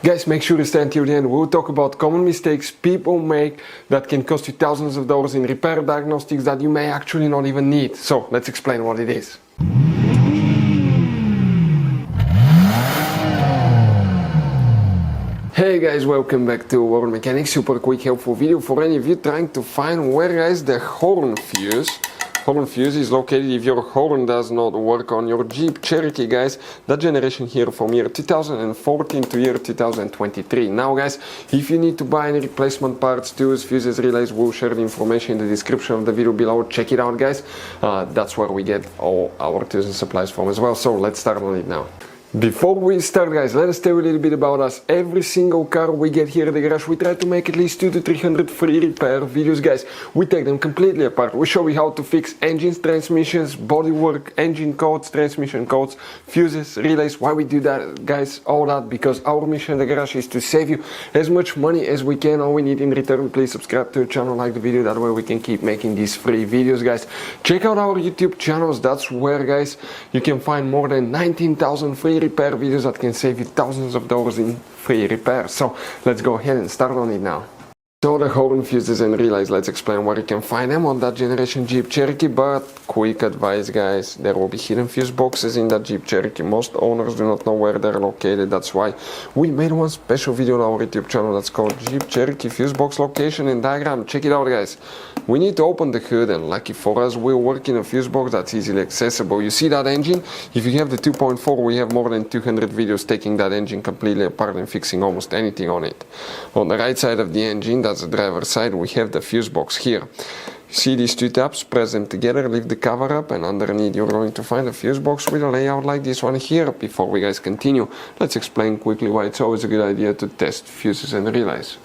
Guys, make sure to stay until the end. We'll talk about common mistakes people make that can cost you thousands of dollars in repair diagnostics that you may actually not even need. So let's explain what it is. Hey guys, welcome back to World Mechanics. Super quick helpful video for any of you trying to find where guys the horn fuse. Horn fuse is located if your horn does not work on your Jeep Cherokee, guys. That generation here from year 2014 to year 2023. Now guys, if you need to buy any replacement parts, tools, fuses, relays, we'll share the information in the description of the video below. Check it out guys. That's where we get all our tools and supplies from as well. So let's start on it now. Before we start guys, let us tell you a little bit about us. Every single car we get here at the garage, we try to make at least 200 to 300 free repair videos guys. We take them completely apart. We show you how to fix engines, transmissions, bodywork, engine codes, transmission codes, fuses, relays. Why we do that guys, all that because our mission at the garage is to save you as much money as we can. All we need in return, please subscribe to the channel, like the video, that way we can keep making these free videos guys. Check out our YouTube channels, that's where guys you can find more than 19,000 free repair videos that can save you thousands of dollars in free repairs. So let's go ahead and start on it now. So the horn fuses and relays, let's explain where you can find them on that generation Jeep Cherokee, but quick advice guys, there will be hidden fuse boxes in that Jeep Cherokee. Most owners do not know where they're located. That's why we made one special video on our YouTube channel that's called Jeep Cherokee Fuse Box Location and Diagram. Check it out guys. We need to open the hood and lucky for us we'll work in a fuse box that's easily accessible. You see that engine? If you have the 2.4, we have more than 200 videos taking that engine completely apart and fixing almost anything on it. On the right side of the engine, that's the driver's side, we have the fuse box here. See these two tabs, press them together, lift the cover up, and underneath you're going to find a fuse box with a layout like this one here. Before we guys continue, let's explain quickly why it's always a good idea to test fuses and relays.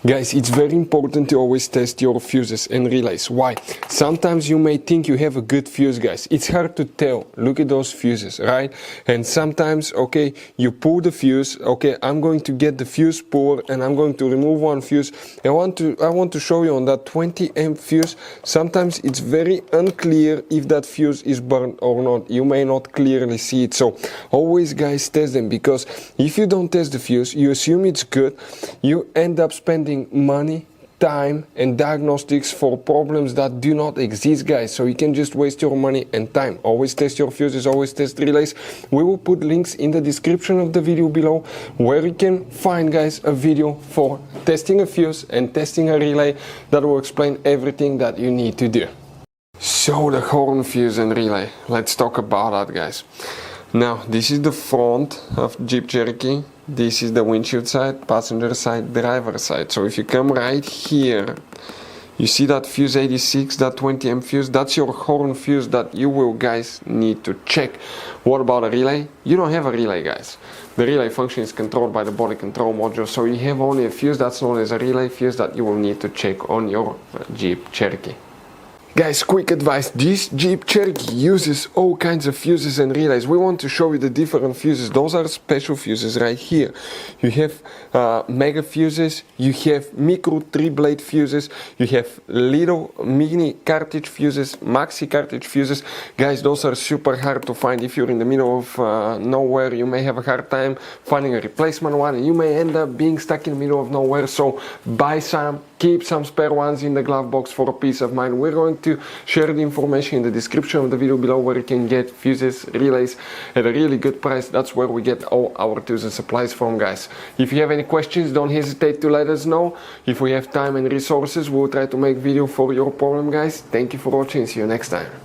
Guys, it's very important to always test your fuses and relays. Why? Sometimes you may think you have a good fuse, guys. It's hard to tell. Look at those fuses, right? And sometimes, okay, you pull the fuse. Okay, I'm going to get the fuse puller and I'm going to remove one fuse. I want to show you on that 20 amp fuse. Sometimes it's very unclear if that fuse is burned or not. You may not clearly see it. So always, guys, test them, because if you don't test the fuse, you assume it's good. You end up spending money, time and diagnostics for problems that do not exist guys. So you can just waste your money and time. Always test your fuses, always test relays. We will put links in the description of the video below where you can find guys a video for testing a fuse and testing a relay that will explain everything that you need to do. So the horn fuse and relay, let's talk about that guys. Now this is the front of Jeep Cherokee. This is the windshield side, passenger side, driver side. So if you come right here, you see that fuse 86, that 20 amp fuse, that's your horn fuse that you will guys need to check. What about a relay? You don't have a relay guys. The relay function is controlled by the body control module, so you have only a fuse that's known as a relay fuse that you will need to check on your Jeep Cherokee. Guys, quick advice, this Jeep Cherokee uses all kinds of fuses and relays. We want to show you the different fuses. Those are special fuses right here. You have mega fuses, you have micro 3-blade fuses, you have little mini cartridge fuses, maxi cartridge fuses. Guys, those are super hard to find. If you're in the middle of nowhere, you may have a hard time finding a replacement one and you may end up being stuck in the middle of nowhere. So buy some, keep some spare ones in the glove box for a peace of mind. We're going to share the information in the description of the video below where you can get fuses, relays at a really good price. That's where we get all our tools and supplies from guys. If you have any questions, don't hesitate to let us know. If we have time and resources, we'll try to make video for your problem guys. Thank you for watching, see you next time.